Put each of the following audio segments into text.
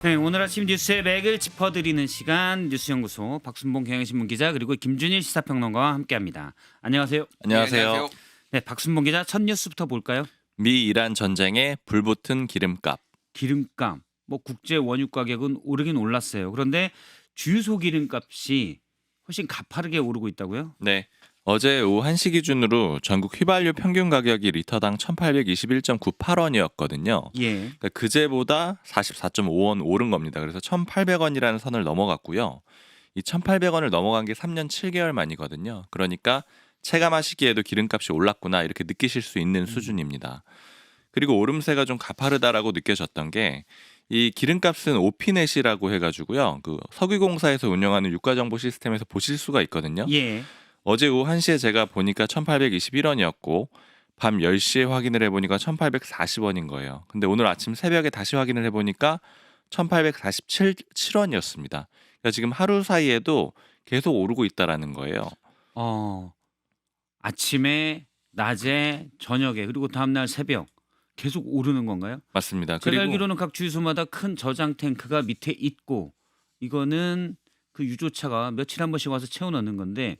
네, 오늘 아침 뉴스의 맥을 짚어드리는 시간 뉴스연구소 박순봉 경향신문 기자 그리고 김준일 시사평론가와 함께합니다. 안녕하세요. 안녕하세요. 네, 박순봉 기자 첫 뉴스부터 볼까요? 미 이란 전쟁에 불붙은 기름값. 기름값, 뭐 국제 원유 가격은 오르긴 올랐어요. 그런데 주유소 기름값이 훨씬 가파르게 오르고 있다고요? 네. 어제 오후 1시 기준으로 전국 휘발유 평균 가격이 리터당 1,821.98원이었거든요. 예. 그러니까 그제보다 44.5원 오른 겁니다. 그래서 1,800원이라는 선을 넘어갔고요. 이 1,800원을 넘어간 게 3년 7개월 만이거든요. 그러니까 체감하시기에도 기름값이 올랐구나 이렇게 느끼실 수 있는 수준입니다. 그리고 오름세가 좀 가파르다라고 느껴졌던 게 이 기름값은 오피넷이라고 해가지고요. 그 석유공사에서 운영하는 유가정보 시스템에서 보실 수가 있거든요. 예. 어제 오후 1시에 제가 보니까 1,821원이었고 밤 10시에 확인을 해보니까 1,840원인 거예요. 근데 오늘 아침 새벽에 다시 확인을 해보니까 1,847원이었습니다. 그러니까 지금 하루 사이에도 계속 오르고 있다라는 거예요. 아침에, 낮에, 저녁에 그리고 다음날 새벽 계속 오르는 건가요? 맞습니다. 제가 그리고 알기로는 각 주유소마다 큰 저장 탱크가 밑에 있고 이거는 그 유조차가 며칠에 한 번씩 와서 채워 넣는 건데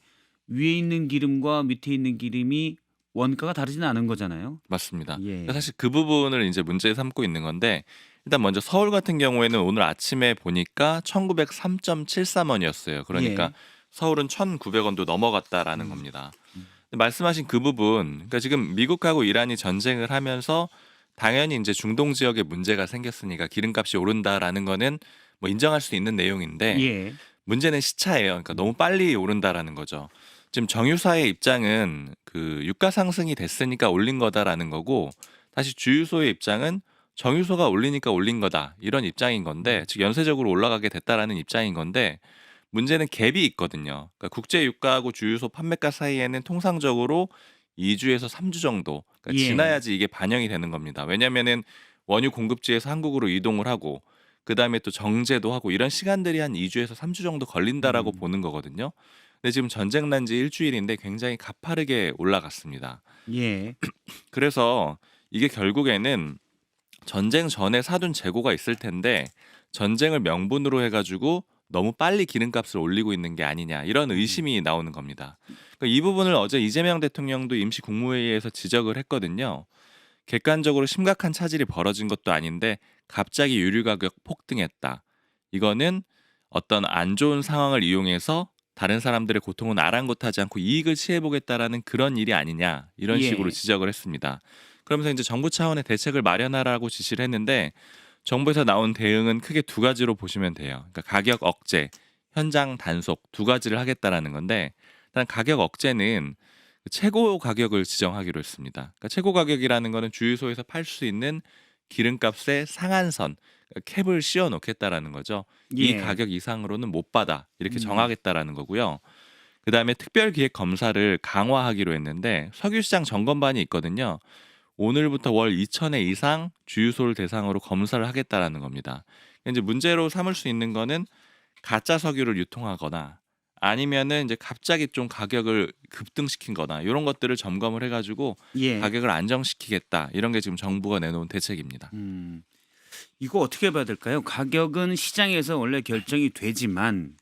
위에 있는 기름과 밑에 있는 기름이 원가가 다르지는 않은 거잖아요. 맞습니다. 예. 그러니까 사실 그 부분을 이제 문제 삼고 있는 건데 일단 먼저 서울 같은 경우에는 오늘 아침에 보니까 1,903.73원이었어요. 그러니까 예. 서울은 1,900원도 넘어갔다라는 겁니다. 음. 말씀하신 그 부분, 그러니까 지금 미국하고 이란이 전쟁을 하면서 당연히 이제 중동 지역에 문제가 생겼으니까 기름값이 오른다라는 거는 뭐 인정할 수 있는 내용인데 예. 문제는 시차예요. 그러니까 너무 빨리 오른다라는 거죠. 지금 정유사의 입장은 그 유가 상승이 됐으니까 올린 거다라는 거고 다시 주유소의 입장은 정유소가 올리니까 올린 거다 이런 입장인 건데 즉 연쇄적으로 올라가게 됐다라는 입장인 건데 문제는 갭이 있거든요. 그러니까 국제 유가하고 주유소 판매가 사이에는 통상적으로 2주에서 3주 정도 그러니까 예. 지나야지 이게 반영이 되는 겁니다. 왜냐면은 원유 공급지에서 한국으로 이동을 하고 그다음에 또 정제도 하고 이런 시간들이 한 2주에서 3주 정도 걸린다라고 보는 거거든요. 근데 지금 전쟁 난 지 일주일인데 굉장히 가파르게 올라갔습니다. 예. 그래서 이게 결국에는 전쟁 전에 사둔 재고가 있을 텐데 전쟁을 명분으로 해가지고 너무 빨리 기름값을 올리고 있는 게 아니냐 이런 의심이 나오는 겁니다. 그러니까 이 부분을 어제 이재명 대통령도 임시 국무회의에서 지적을 했거든요. 객관적으로 심각한 차질이 벌어진 것도 아닌데 갑자기 유류 가격 폭등했다. 이거는 어떤 안 좋은 상황을 이용해서 다른 사람들의 고통은 아랑곳하지 않고 이익을 취해보겠다라는 그런 일이 아니냐 이런 예. 식으로 지적을 했습니다. 그러면서 이제 정부 차원의 대책을 마련하라고 지시를 했는데 정부에서 나온 대응은 크게 두 가지로 보시면 돼요. 그러니까 가격 억제, 현장 단속 두 가지를 하겠다라는 건데 일단 가격 억제는 최고 가격을 지정하기로 했습니다. 그러니까 최고 가격이라는 거는 주유소에서 팔 수 있는 기름값의 상한선, 그러니까 캡을 씌워 놓겠다라는 거죠. 이 예. 가격 이상으로는 못 받아 이렇게 음. 정하겠다라는 거고요. 그다음에 특별기획 검사를 강화하기로 했는데 석유시장 점검반이 있거든요. 오늘부터 월 2,000회 이상 주유소를 대상으로 검사를 하겠다라는 겁니다. 이제 문제로 삼을 수 있는 거는 가짜 석유를 유통하거나 아니면은 이제 갑자기 좀 가격을 급등시킨 거나 이런 것들을 점검을 해가지고 예. 가격을 안정시키겠다 이런 게 지금 정부가 내놓은 대책입니다. 이거 어떻게 봐야 될까요? 가격은 시장에서 원래 결정이 되지만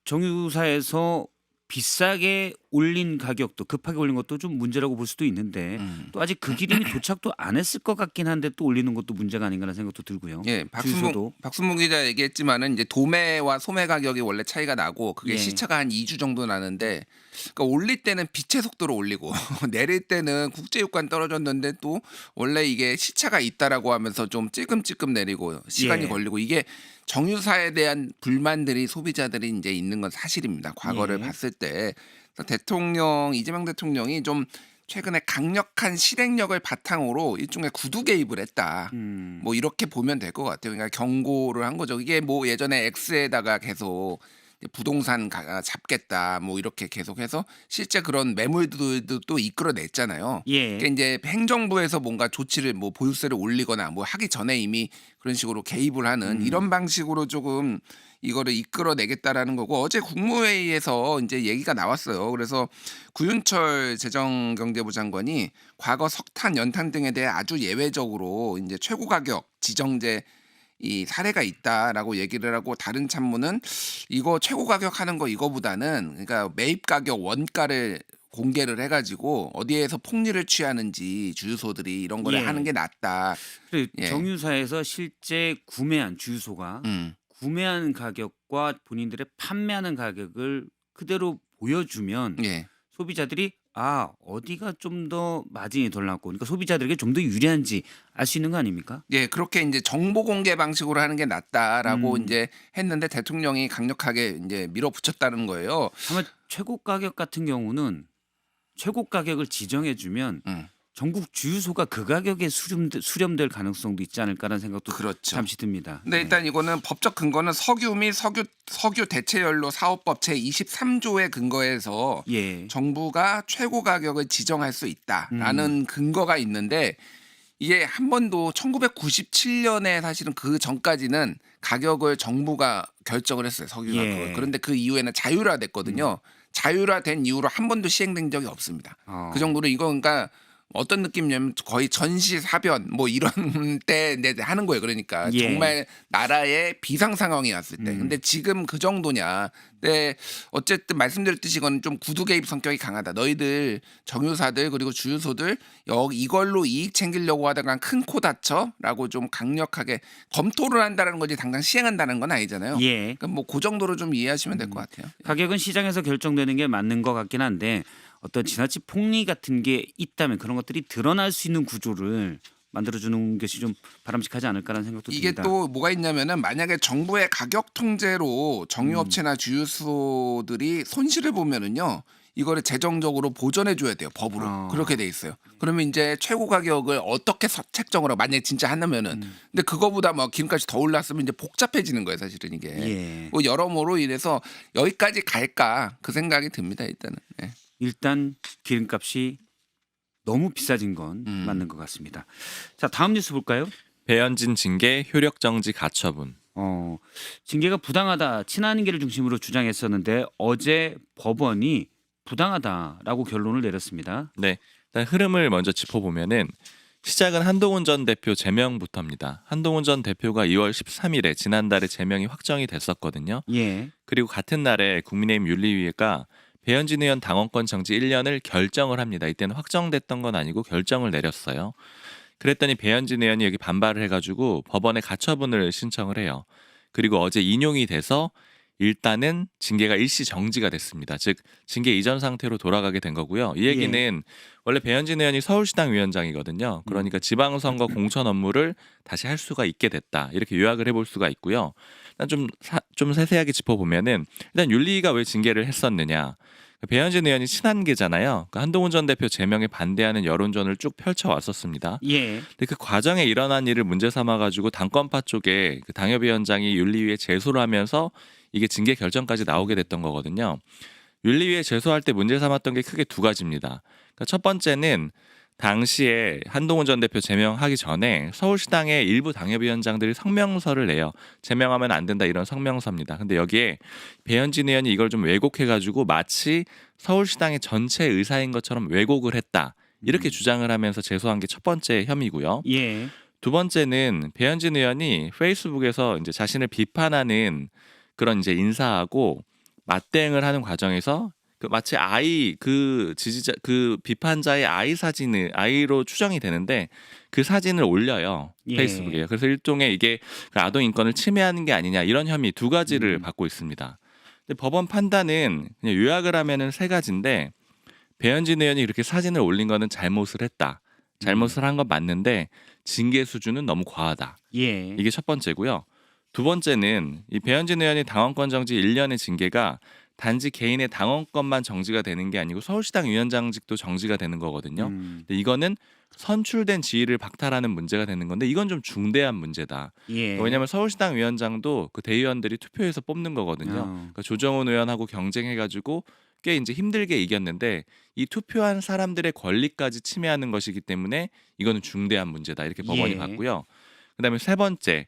정유사에서 비싸게 올린 가격도 급하게 올린 것도 좀 문제라고 볼 수도 있는데 또 아직 그 기름이 도착도 안 했을 것 같긴 한데 또 올리는 것도 문제가 아닌가라는 생각도 들고요. 예, 주유소도. 박순봉 기자 얘기했지만은 이제 도매와 소매 가격이 원래 차이가 나고 그게 예. 시차가 한 2주 정도 나는데 그러니까 올릴 때는 빛의 속도로 올리고 내릴 때는 국제 유가는 떨어졌는데 또 원래 이게 시차가 있다라고 하면서 좀 찔끔찔끔 내리고 시간이 예. 걸리고 이게 정유사에 대한 불만들이 소비자들이 이제 있는 건 사실입니다. 과거를 예. 봤을 때 이재명 대통령이 좀 최근에 강력한 실행력을 바탕으로 일종의 구두 개입을 했다. 뭐 이렇게 보면 될 것 같아요. 그러니까 경고를 한 거죠. 이게 뭐 예전에 X에다가 계속 부동산 잡겠다 뭐 이렇게 계속해서 실제 그런 매물들도 또 이끌어냈잖아요. 예. 그러니까 이제 행정부에서 뭔가 조치를 뭐 보유세를 올리거나 뭐 하기 전에 이미 그런 식으로 개입을 하는 이런 방식으로 조금 이거를 이끌어내겠다라는 거고 어제 국무회의에서 이제 얘기가 나왔어요. 그래서 구윤철 재정경제부 장관이 과거 석탄, 연탄 등에 대해 아주 예외적으로 이제 최고 가격 지정제 이 사례가 있다라고 얘기를 하고 다른 참모는 이거 최고 가격 하는 거 이거보다는 그러니까 매입 가격 원가를 공개를 해가지고 어디에서 폭리를 취하는지 주유소들이 이런 거를 예. 하는 게 낫다. 그리고 예. 정유사에서 실제 구매한 주유소가 구매한 가격과 본인들의 판매하는 가격을 그대로 보여주면 예. 소비자들이 어디가 좀 더 마진이 덜 났고 그러니까 소비자들에게 좀 더 유리한지 알 수 있는 거 아닙니까? 예, 그렇게 이제 정보 공개 방식으로 하는 게 낫다라고 이제 했는데 대통령이 강력하게 이제 밀어붙였다는 거예요. 아마 최고 가격 같은 경우는 최고 가격을 지정해 주면 전국 주유소가 그 가격에 수렴될 가능성도 있지 않을까라는 생각도 그렇죠. 잠시 듭니다. 근데 일단 이거는 법적 근거는 석유 및 석유 대체연료 사업법 제 23조에 근거해서 예. 정부가 최고 가격을 지정할 수 있다라는 근거가 있는데 이게 한 번도 1997년에 사실은 그 전까지는 가격을 정부가 결정을 했어요. 석유 예. 가격을. 그런데 그 이후에는 자율화됐거든요. 자율화된 이후로 한 번도 시행된 적이 없습니다. 그 정도로 이거 그러니까 어떤 느낌이냐면 거의 전시사변 뭐 이런 때 하는 거예요. 그러니까 예. 정말 나라의 비상 상황이 왔을 때. 근데 지금 그 정도냐. 근데 어쨌든 말씀드렸듯이 이건 좀 구두 개입 성격이 강하다. 너희들 정유사들 그리고 주유소들 이걸로 이익 챙기려고 하다가 큰 코 다쳐라고 좀 강력하게 검토를 한다는 거지 당장 시행한다는 건 아니잖아요. 예. 그러니까 뭐 그 정도로 좀 이해하시면 될 것 같아요. 가격은 시장에서 결정되는 게 맞는 것 같긴 한데 어떤 지나치 폭리 같은 게 있다면 그런 것들이 드러날 수 있는 구조를 만들어주는 것이 좀 바람직하지 않을까라는 생각도 이게 듭니다. 또 뭐가 있냐면은 만약에 정부의 가격 통제로 정유업체나 주유소들이 손실을 보면은요 이거를 재정적으로 보전해 줘야 돼요 법으로 그렇게 돼 있어요. 그러면 이제 최고 가격을 어떻게 책정을 하고 만약에 진짜 한다면은 근데 그거보다 뭐 기름값이 더 올랐으면 이제 복잡해지는 거예요 사실은 이게 예. 뭐 여러모로 이래서 여기까지 갈까 그 생각이 듭니다 일단은. 예. 일단 기름값이 너무 비싸진 건 맞는 것 같습니다. 자, 다음 뉴스 볼까요? 배현진 징계 효력 정지 가처분. 징계가 부당하다 친한계를 중심으로 주장했었는데 어제 법원이 부당하다라고 결론을 내렸습니다. 네, 일단 흐름을 먼저 짚어보면은 시작은 한동훈 전 대표 제명부터입니다. 한동훈 전 대표가 2월 13일에 지난달에 제명이 확정이 됐었거든요. 예. 그리고 같은 날에 국민의힘 윤리위가 배현진 의원 당원권 정지 1년을 결정을 합니다. 이때는 확정됐던 건 아니고 결정을 내렸어요. 그랬더니 배현진 의원이 여기 반발을 해가지고 법원에 가처분을 신청을 해요. 그리고 어제 인용이 돼서 일단은 징계가 일시 정지가 됐습니다. 즉 징계 이전 상태로 돌아가게 된 거고요. 이 얘기는 원래 배현진 의원이 서울시당 위원장이거든요. 그러니까 지방선거 공천 업무를 다시 할 수가 있게 됐다. 이렇게 요약을 해볼 수가 있고요. 일단 좀 세세하게 짚어보면은 일단 윤리위가 왜 징계를 했었느냐. 배현진 의원이 친한계잖아요. 그러니까 한동훈 전 대표 제명에 반대하는 여론전을 쭉 펼쳐왔었습니다. 예. 근데 그 과정에 일어난 일을 문제 삼아가지고 당권파 쪽에 그 당협위원장이 윤리위에 제소를 하면서 이게 징계 결정까지 나오게 됐던 거거든요. 윤리위에 제소할 때 문제 삼았던 게 크게 두 가지입니다. 그러니까 첫 번째는 당시에 한동훈 전 대표 제명하기 전에 서울시당의 일부 당협위원장들이 성명서를 내요. 제명하면 안 된다 이런 성명서입니다. 근데 여기에 배현진 의원이 이걸 좀 왜곡해가지고 마치 서울시당의 전체 의사인 것처럼 왜곡을 했다. 이렇게 주장을 하면서 제소한 게 첫 번째 혐의고요. 예. 두 번째는 배현진 의원이 페이스북에서 이제 자신을 비판하는 그런 이제 인사하고 맞대응을 하는 과정에서 그 마치 그 지지자 그 비판자의 아이로 추정이 되는데 그 사진을 올려요 페이스북에. 그래서 일종의 이게 그 아동 인권을 침해하는 게 아니냐 이런 혐의 두 가지를 받고 있습니다. 근데 법원 판단은 그냥 요약을 하면은 세 가지인데 배현진 의원이 이렇게 사진을 올린 거는 잘못을 했다. 잘못을 한 건 맞는데 징계 수준은 너무 과하다. 예. 이게 첫 번째고요. 두 번째는 이 배현진 의원이 당원권 정지 1년의 징계가 단지 개인의 당원권만 정지가 되는 게 아니고 서울시당 위원장직도 정지가 되는 거거든요. 근데 이거는 선출된 지위를 박탈하는 문제가 되는 건데 이건 좀 중대한 문제다. 예. 왜냐하면 서울시당 위원장도 그 대의원들이 투표해서 뽑는 거거든요. 그러니까 조정훈 의원하고 경쟁해가지고 꽤 이제 힘들게 이겼는데 이 투표한 사람들의 권리까지 침해하는 것이기 때문에 이거는 중대한 문제다. 이렇게 법원이 봤고요. 그다음에 세 번째,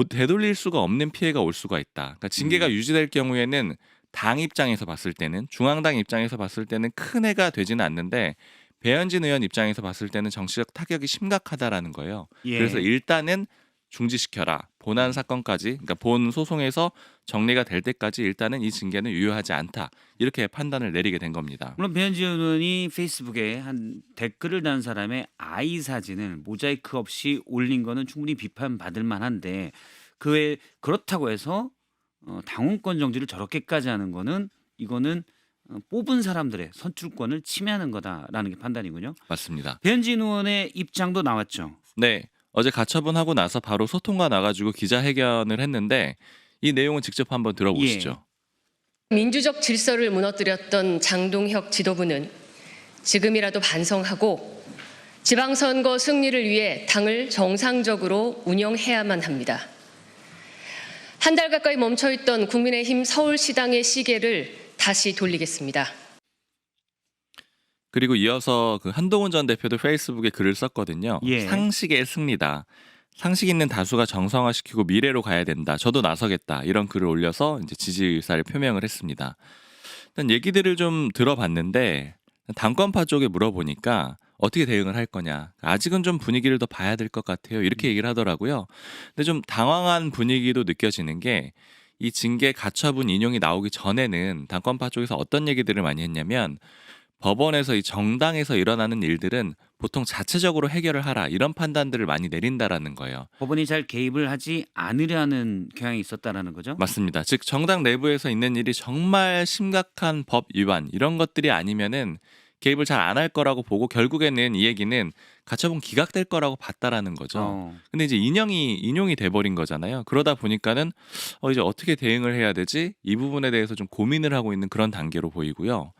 되돌릴 수가 없는 피해가 올 수가 있다. 그러니까 징계가 유지될 경우에는 당 입장에서 봤을 때는 중앙당 입장에서 봤을 때는 큰 해가 되지는 않는데 배현진 의원 입장에서 봤을 때는 정치적 타격이 심각하다라는 거예요. 예. 그래서 일단은 중지시켜라. 본안 사건까지, 그러니까 본 소송에서 정리가 될 때까지 일단은 이 징계는 유효하지 않다. 이렇게 판단을 내리게 된 겁니다. 물론 배현진 의원이 페이스북에 한 댓글을 단 사람의 아이 사진을 모자이크 없이 올린 거는 충분히 비판받을 만한데 그렇다고 해서 당원권 정지를 저렇게까지 하는 거는 이거는 뽑은 사람들의 선출권을 침해하는 거다라는 게 판단이군요. 맞습니다. 배현진 의원의 입장도 나왔죠. 네, 어제 가처분하고 나서 바로 소통과 나가지고 기자회견을 했는데 이 내용은 직접 한번 들어보시죠. 민주적 질서를 무너뜨렸던 장동혁 지도부는 지금이라도 반성하고 지방선거 승리를 위해 당을 정상적으로 운영해야만 합니다. 한 달 가까이 멈춰있던 국민의힘 서울시당의 시계를 다시 돌리겠습니다. 그리고 이어서 그 한동훈 전 대표도 페이스북에 글을 썼거든요. 예. 상식의 승리다. 상식 있는 다수가 정상화시키고 미래로 가야 된다. 저도 나서겠다. 이런 글을 올려서 이제 지지 의사를 표명을 했습니다. 일단 얘기들을 좀 들어봤는데 당권파 쪽에 물어보니까 어떻게 대응을 할 거냐. 아직은 좀 분위기를 더 봐야 될 것 같아요. 이렇게 얘기를 하더라고요. 근데 좀 당황한 분위기도 느껴지는 게 이 징계 가처분 인용이 나오기 전에는 당권파 쪽에서 어떤 얘기들을 많이 했냐면 법원에서 이 정당에서 일어나는 일들은 보통 자체적으로 해결을 하라 이런 판단들을 많이 내린다라는 거예요. 법원이 잘 개입을 하지 않으려는 경향이 있었다라는 거죠. 맞습니다. 즉 정당 내부에서 있는 일이 정말 심각한 법 위반 이런 것들이 아니면은 개입을 잘 안 할 거라고 보고 결국에는 이 얘기는 가처분 기각될 거라고 봤다라는 거죠. 근데 이제 인용이 돼버린 거잖아요. 그러다 보니까는 이제 어떻게 대응을 해야 되지? 이 부분에 대해서 좀 고민을 하고 있는 그런 단계로 보이고요.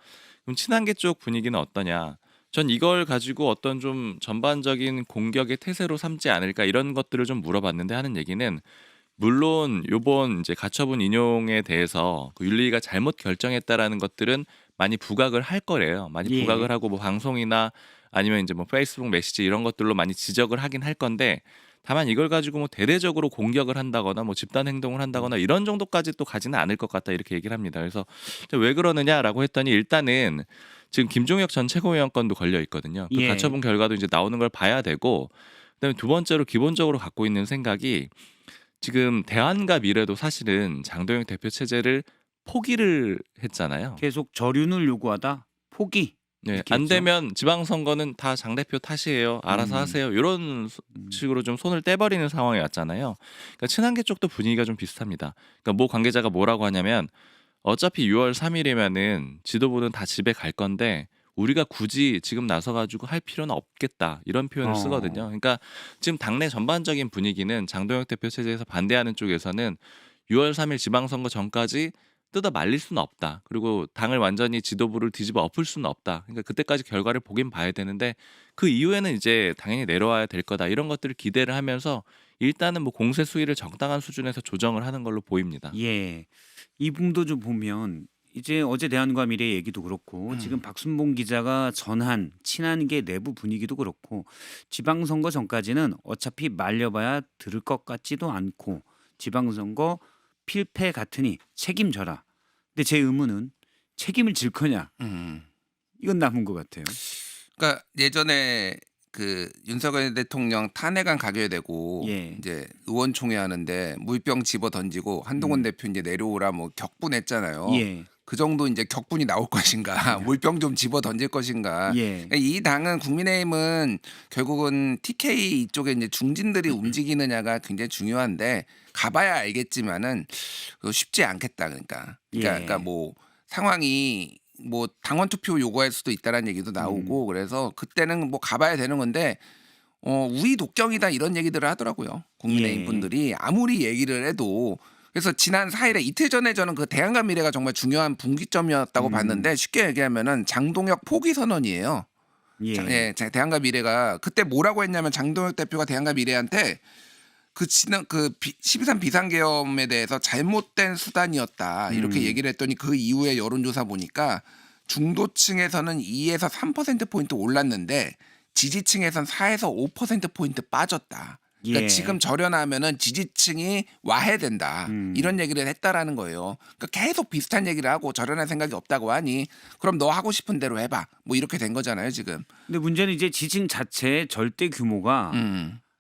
그럼 친한계 쪽 분위기는 어떠냐? 전 이걸 가지고 어떤 좀 전반적인 공격의 태세로 삼지 않을까 이런 것들을 좀 물어봤는데 하는 얘기는 물론 요번 이제 가처분 인용에 대해서 그 윤리위가 잘못 결정했다라는 것들은 많이 부각을 할 거래요. 많이 예. 부각을 하고 뭐 방송이나 아니면 이제 뭐 페이스북 메시지 이런 것들로 많이 지적을 하긴 할 건데 다만 이걸 가지고 뭐 대대적으로 공격을 한다거나 뭐 집단 행동을 한다거나 이런 정도까지 또 가지는 않을 것 같다 이렇게 얘기를 합니다. 그래서 왜 그러느냐라고 했더니 일단은 지금 김종혁 전 최고위원 건도 걸려 있거든요. 그 예. 가처분 결과도 이제 나오는 걸 봐야 되고 그다음에 두 번째로 기본적으로 갖고 있는 생각이 지금 대안과 미래도 사실은 장동혁 대표 체제를 포기를 했잖아요. 계속 저륜을 요구하다 포기. 네, 이렇게 안 했죠. 되면 지방선거는 다 장 대표 탓이에요. 알아서 하세요. 이런 식으로 좀 손을 떼버리는 상황이 왔잖아요. 그러니까 친한계 쪽도 분위기가 좀 비슷합니다. 그러니까 모 관계자가 뭐라고 하냐면 어차피 6월 3일이면은 지도부는 다 집에 갈 건데 우리가 굳이 지금 나서가지고 할 필요는 없겠다 이런 표현을 쓰거든요. 그러니까 지금 당내 전반적인 분위기는 장동혁 대표 체제에서 반대하는 쪽에서는 6월 3일 지방선거 전까지 뜯어 말릴 수는 없다. 그리고 당을 완전히 지도부를 뒤집어 엎을 수는 없다. 그러니까 그때까지 결과를 보긴 봐야 되는데 그 이후에는 이제 당연히 내려와야 될 거다. 이런 것들을 기대를 하면서 일단은 뭐 공세 수위를 적당한 수준에서 조정을 하는 걸로 보입니다. 예. 이 부분도 좀 보면 이제 어제 대안과 미래 얘기도 그렇고 지금 박순봉 기자가 전한 친한계 내부 분위기도 그렇고 지방선거 전까지는 어차피 말려봐야 들을 것 같지도 않고 지방선거 필패 같으니 책임져라. 근데 제 의문은 책임을 질 거냐? 이건 남은 것 같아요. 그러니까 예전에 그 윤석열 대통령 탄핵안 가결 되고 예. 이제 의원총회 하는데 물병 집어 던지고 한동훈 대표 이제 내려오라 뭐 격분했잖아요. 예. 그 정도 이제 격분이 나올 것인가, 물병 좀 집어 던질 것인가. 예. 이 당은 국민의힘은 결국은 TK 이쪽에 이제 중진들이 움직이느냐가 굉장히 중요한데 가봐야 알겠지만은 그거 쉽지 않겠다 그러니까. 예. 그러니까 뭐 상황이 뭐 당원 투표 요구할 수도 있다라는 얘기도 나오고 그래서 그때는 뭐 가봐야 되는 건데 우리 독점이다 이런 얘기들을 하더라고요. 국민의힘 예. 분들이 아무리 얘기를 해도. 그래서 지난 4일에 이틀 전에 저는 그 대안과 미래가 정말 중요한 분기점이었다고 봤는데 쉽게 얘기하면은 장동혁 포기 선언이에요. 예. 대안과 미래가 그때 뭐라고 했냐면 장동혁 대표가 대안과 미래한테 그 12.3 비상계엄에 대해서 잘못된 수단이었다 이렇게 얘기를 했더니 그 이후에 여론조사 보니까 중도층에서는 2에서 3%포인트 올랐는데 지지층에서는 4에서 5%포인트 빠졌다. 그러니까 예. 지금 저렴하면은 지지층이 와해된다 이런 얘기를 했다라는 거예요. 그러니까 계속 비슷한 얘기를 하고 저렴할 생각이 없다고 하니 그럼 너 하고 싶은 대로 해봐 뭐 이렇게 된 거잖아요 지금. 근데 문제는 이제 지층 자체의 절대 규모가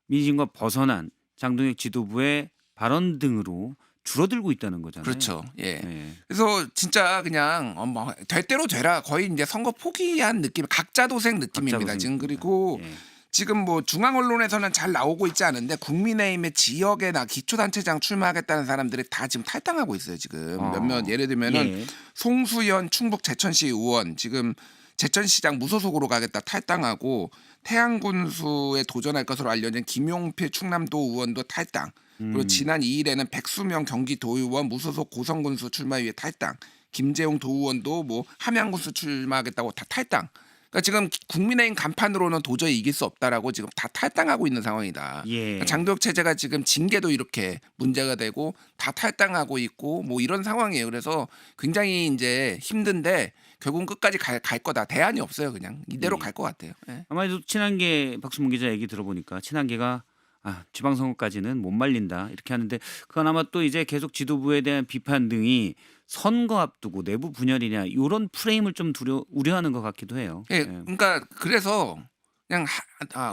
민심과 벗어난 장동혁 지도부의 발언 등으로 줄어들고 있다는 거잖아요. 그렇죠. 예. 네. 그래서 진짜 그냥 뭐 될 대로 되라 거의 이제 선거 포기한 느낌, 각자 도생 느낌입니다. 각자 지금 도생입니다. 그리고 예. 지금 뭐 중앙 언론에서는 잘 나오고 있지 않은데 국민의힘의 지역에 기초단체장 출마하겠다는 사람들이 다 지금 탈당하고 있어요. 지금 몇몇 예를 들면은 예. 송수연 충북 제천시 의원 지금 제천시장 무소속으로 가겠다 탈당하고 태양군수에 도전할 것으로 알려진 김용필 충남도 의원도 탈당. 그리고 지난 2일에는 백수명 경기도의원 무소속 고성군수 출마 위에 탈당. 김재용 도의원도 뭐 함양군수 출마하겠다고 다 탈당. 그러니까 지금 국민의힘 간판으로는 도저히 이길 수 없다라고 지금 다 탈당하고 있는 상황이다. 예. 그러니까 장도혁 체제가 지금 징계도 이렇게 문제가 되고 다 탈당하고 있고 뭐 이런 상황이에요. 그래서 굉장히 이제 힘든데 결국은 끝까지 갈 거다. 대안이 없어요. 그냥 이대로 갈 것 같아요. 예. 아마도 친한계 박수문 기자 얘기 들어보니까 친한계가 지방선거까지는 못 말린다 이렇게 하는데 그건 아마 또 이제 계속 지도부에 대한 비판 등이 선거 앞두고 내부 분열이냐 이런 프레임을 좀 우려하는 것 같기도 해요. 예, 그러니까 그래서 그냥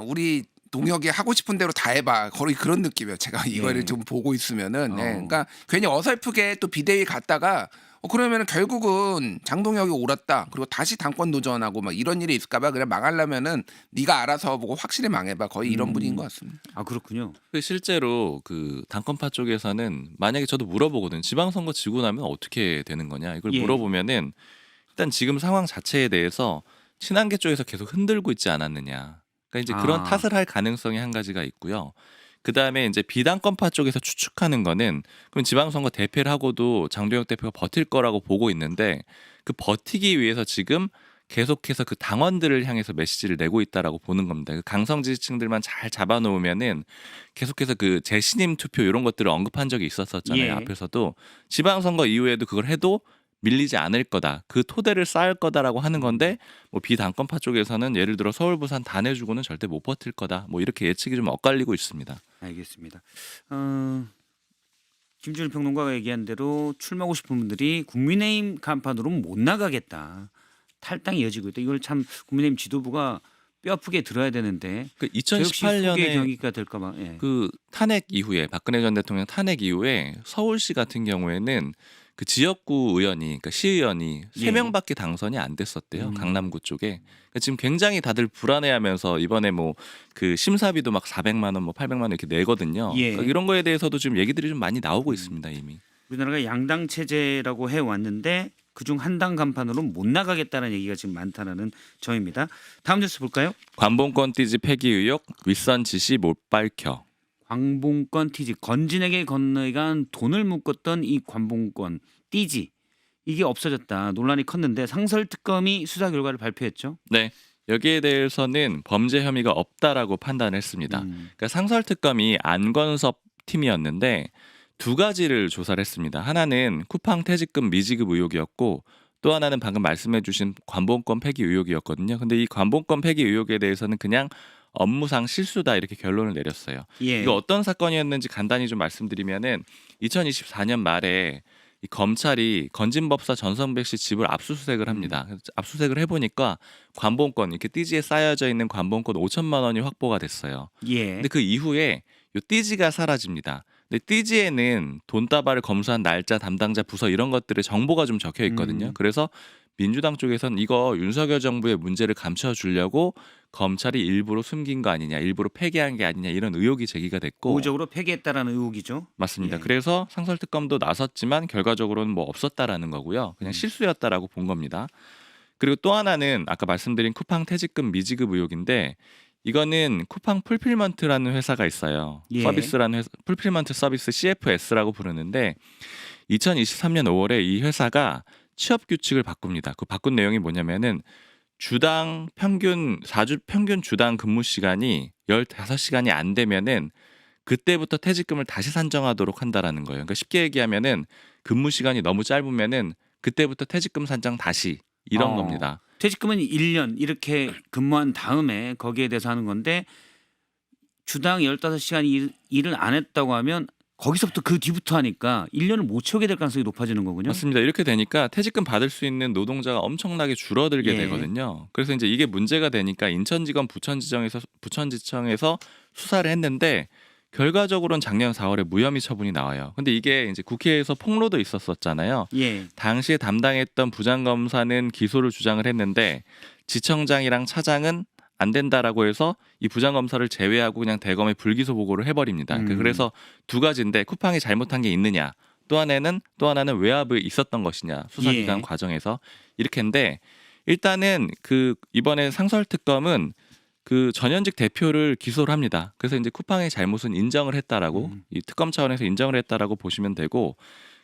우리 동혁이 하고 싶은 대로 다 해봐. 거의 그런 느낌이에요. 제가 이거를 예. 좀 보고 있으면은, 그러니까 괜히 어설프게 또 비대위 갔다가 그러면은 결국은 장동혁이 옳았다. 그리고 다시 당권 도전하고 막 이런 일이 있을까봐 그냥 망하려면은 네가 알아서 보고 확실히 망해봐. 거의 이런 분인 것 같습니다. 아 그렇군요. 실제로 그 당권파 쪽에서는 만약에 저도 물어보거든. 지방선거 지고 나면 어떻게 되는 거냐 이걸 예. 물어보면은 일단 지금 상황 자체에 대해서 친한계 쪽에서 계속 흔들고 있지 않았느냐. 그러니까 이제 그런 탓을 할 가능성이 한 가지가 있고요. 그 다음에 이제 비당권파 쪽에서 추측하는 거는 그럼 지방선거 대패를 하고도 장동혁 대표가 버틸 거라고 보고 있는데 그 버티기 위해서 지금 계속해서 그 당원들을 향해서 메시지를 내고 있다라고 보는 겁니다. 그 강성 지지층들만 잘 잡아놓으면은 계속해서 그 재신임 투표 이런 것들을 언급한 적이 있었잖아요. 예. 앞에서도 지방선거 이후에도 그걸 해도 밀리지 않을 거다. 그 토대를 쌓을 거다라고 하는 건데 뭐 비당권파 쪽에서는 예를 들어 서울 부산 다 내주고는 절대 못 버틸 거다. 뭐 이렇게 예측이 좀 엇갈리고 있습니다. 알겠습니다. 김준일 평론가가 얘기한 대로 출마하고 싶은 분들이 국민의힘 간판으로는 못 나가겠다. 탈당이 이어지고 있다. 이걸 참 국민의힘 지도부가 뼈아프게 들어야 되는데 그 저 역시 후계 2018년에 경기가 될까 봐. 예. 그 탄핵 이후에 박근혜 전 대통령 탄핵 이후에 서울시 같은 경우에는 그 지역구 의원이 그러니까 시의원이 예. 3명밖에 당선이 안 됐었대요. 강남구 쪽에. 그러니까 지금 굉장히 다들 불안해하면서 이번에 뭐 그 심사비도 막 400만 원, 뭐 800만 원 이렇게 내거든요. 예. 그러니까 이런 거에 대해서도 지금 얘기들이 좀 많이 나오고 있습니다 이미. 우리나라가 양당 체제라고 해 왔는데 그중 한 당 간판으로 못 나가겠다는 얘기가 지금 많다는 점입니다. 다음 뉴스 볼까요? 관봉권 띠지 폐기 의혹 윗선 지시 못 밝혀. 관봉권 띠지 건진에게 건너간 돈을 묶었던 이 관봉권 띠지 이게 없어졌다 논란이 컸는데 상설특검이 수사 결과를 발표했죠. 네. 여기에 대해서는 범죄 혐의가 없다라고 판단했습니다. 그러니까 상설특검이 안건섭 팀이었는데 두 가지를 조사를 했습니다. 하나는 쿠팡 퇴직금 미지급 의혹이었고 또 하나는 방금 말씀해주신 관봉권 폐기 의혹이었거든요. 근데 이 관봉권 폐기 의혹에 대해서는 그냥 업무상 실수다 이렇게 결론을 내렸어요. 예. 이거 어떤 사건이었는지 간단히 좀 말씀드리면은 2024년 말에 이 검찰이 건진법사 전성백 씨 집을 압수수색을 합니다. 그래서 압수수색을 해보니까 관봉권 이렇게 띠지에 쌓여져 있는 관봉권 5천만 원이 확보가 됐어요. 예. 근데 그 이후에 요 띠지가 사라집니다. 근데 띠지에는 돈다발을 검수한 날짜, 담당자, 부서 이런 것들의 정보가 좀 적혀 있거든요. 그래서 민주당 쪽에서는 이거 윤석열 정부의 문제를 감춰주려고 검찰이 일부러 숨긴 거 아니냐, 일부러 폐기한 게 아니냐 이런 의혹이 제기가 됐고 고의적으로 폐기했다라는 의혹이죠. 맞습니다. 예. 그래서 상설특검도 나섰지만 결과적으로는 뭐 없었다라는 거고요. 그냥 실수였다라고 본 겁니다. 그리고 또 하나는 아까 말씀드린 쿠팡 퇴직금 미지급 의혹인데 이거는 쿠팡 풀필먼트라는 회사가 있어요. 예. 서비스라는 회사, 풀필먼트 서비스 CFS라고 부르는데 2023년 5월에 이 회사가 취업 규칙을 바꿉니다. 그 바꾼 내용이 뭐냐면은 주당 평균 4주 평균 주당 근무 시간이 15시간이 안 되면은 그때부터 퇴직금을 다시 산정하도록 한다라는 거예요. 그러니까 쉽게 얘기하면은 근무 시간이 너무 짧으면은 그때부터 퇴직금 산정 다시 이런 겁니다. 퇴직금은 1년 이렇게 근무한 다음에 거기에 대해서 하는 건데 주당 15시간 일을 안 했다고 하면 거기서부터 그 뒤부터 하니까 1년을 못 채우게 될 가능성이 높아지는 거군요. 맞습니다. 이렇게 되니까 퇴직금 받을 수 있는 노동자가 엄청나게 줄어들게 예. 되거든요. 그래서 이제 이게 문제가 되니까 인천지검 부천지청에서 수사를 했는데 결과적으로는 작년 4월에 무혐의 처분이 나와요. 근데 이게 이제 국회에서 폭로도 있었었잖아요. 예. 당시에 담당했던 부장검사는 기소를 주장을 했는데 지청장이랑 차장은 안 된다라고 해서 이 부장검사를 제외하고 그냥 대검에 불기소 보고를 해버립니다. 그래서 두 가지인데 쿠팡이 잘못한 게 있느냐, 또 하나는 외압이 있었던 것이냐, 수사기관 예. 과정에서 이렇게인데, 일단은 그 이번에 상설특검은 그 전현직 대표를 기소를 합니다. 그래서 이제 쿠팡의 잘못은 인정을 했다라고 이 특검 차원에서 인정을 했다라고 보시면 되고,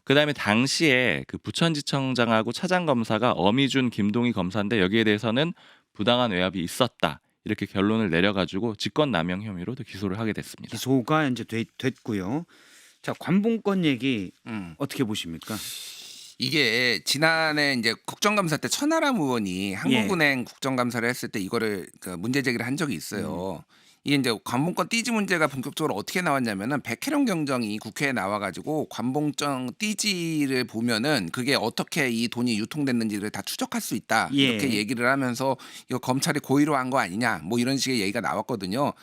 그다음에 당시에 그 부천지청장하고 차장검사가 어미준, 김동희 검사인데 여기에 대해서는 부당한 외압이 있었다, 이렇게 결론을 내려가지고 직권남용 혐의로도 기소를 하게 됐습니다. 기소가 이제 됐고요. 자, 관봉권 얘기 어떻게 보십니까? 이게 지난해 이제 국정감사 때 천하람 의원이 한국은행 국정감사를 했을 때 이거를 그 문제 제기를 한 적이 있어요. 이게 이제 관봉권 띠지 문제가 본격적으로 어떻게 나왔냐면은 백혜령 경정이 국회에 나와가지고 관봉권 띠지를 보면은 그게 어떻게 이 돈이 유통됐는지를 다 추적할 수 있다, 이렇게 얘기를 하면서 이거 검찰이 고의로 한 거 아니냐, 뭐 이런 식의 얘기가 나왔거든요.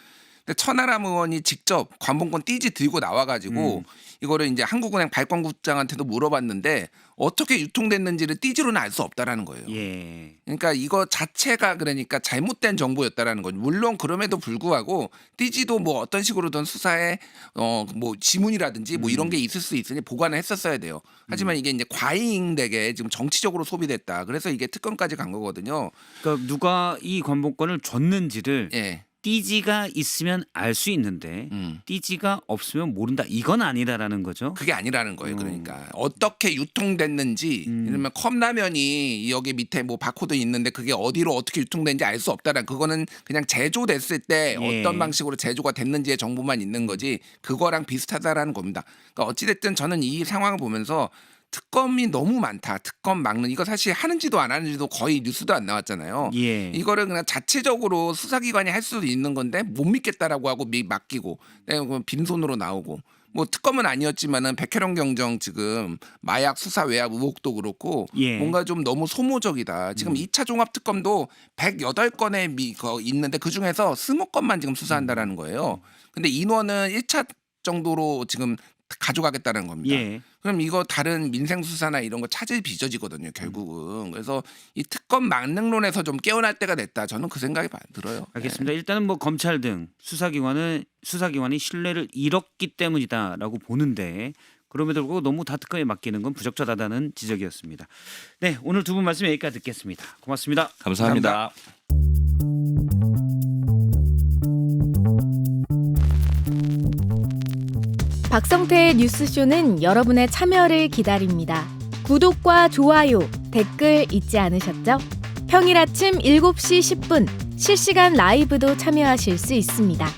근데 천하람 의원이 직접 관봉권 띠지 들고 나와가지고 이거를 이제 한국은행 발권국장한테도 물어봤는데 어떻게 유통됐는지를 띠지로는 알 수 없다라는 거예요. 예. 그러니까 이거 자체가 그러니까 잘못된 정보였다라는 거죠. 물론 그럼에도 불구하고 띠지도 뭐 어떤 식으로든 수사에 뭐 지문이라든지 뭐 이런 게 있을 수 있으니 보관을 했었어야 돼요. 하지만 이게 이제 과잉되게 지금 정치적으로 소비됐다. 그래서 이게 특검까지 간 거거든요. 그러니까 누가 이 관봉권을 줬는지를 예. 띠지가 있으면 알 수 있는데 띠지가 없으면 모른다. 이건 아니다라는 거죠. 그게 아니라는 거예요. 그러니까 어떻게 유통됐는지, 이러면 컵라면이 여기 밑에 뭐 바코드 있는데 그게 어디로 어떻게 유통된지 알 수 없다라는, 그거는 그냥 제조됐을 때 예. 어떤 방식으로 제조가 됐는지의 정보만 있는 거지 그거랑 비슷하다라는 겁니다. 그러니까 어찌됐든 저는 이 상황을 보면서 특검이 너무 많다. 특검 막는, 이거 사실 하는지도 안 하는지도 거의 뉴스도 안 나왔잖아요. 예. 이거를 그냥 자체적으로 수사기관이 할 수도 있는 건데 못 믿겠다라고 하고 맡기고 빈손으로 나오고, 뭐 특검은 아니었지만은 백혜령 경정 지금 마약 수사 외압 의혹도 그렇고 예. 뭔가 좀 너무 소모적이다. 지금 2차 종합 특검도 108건에 있는데 그 중에서 20건만 지금 수사한다라는 거예요. 근데 인원은 1차 정도로 지금 가져가겠다는 겁니다. 예. 그럼 이거 다른 민생 수사나 이런 거 찾을 빚어지거든요, 결국은. 그래서 이 특검 망능론에서 좀 깨어날 때가 됐다. 저는 그 생각이 들어요. 알겠습니다. 일단은 뭐 검찰 등 수사기관이 신뢰를 잃었기 때문이다라고 보는데, 그럼에도 불구하고 너무 다 특검에 맡기는 건 부적절하다는 지적이었습니다. 네, 오늘 두 분 말씀 여기까지 듣겠습니다. 고맙습니다. 감사합니다. 박성태의 뉴스쇼는 여러분의 참여를 기다립니다. 구독과 좋아요, 댓글 잊지 않으셨죠? 평일 아침 7시 10분 실시간 라이브도 참여하실 수 있습니다.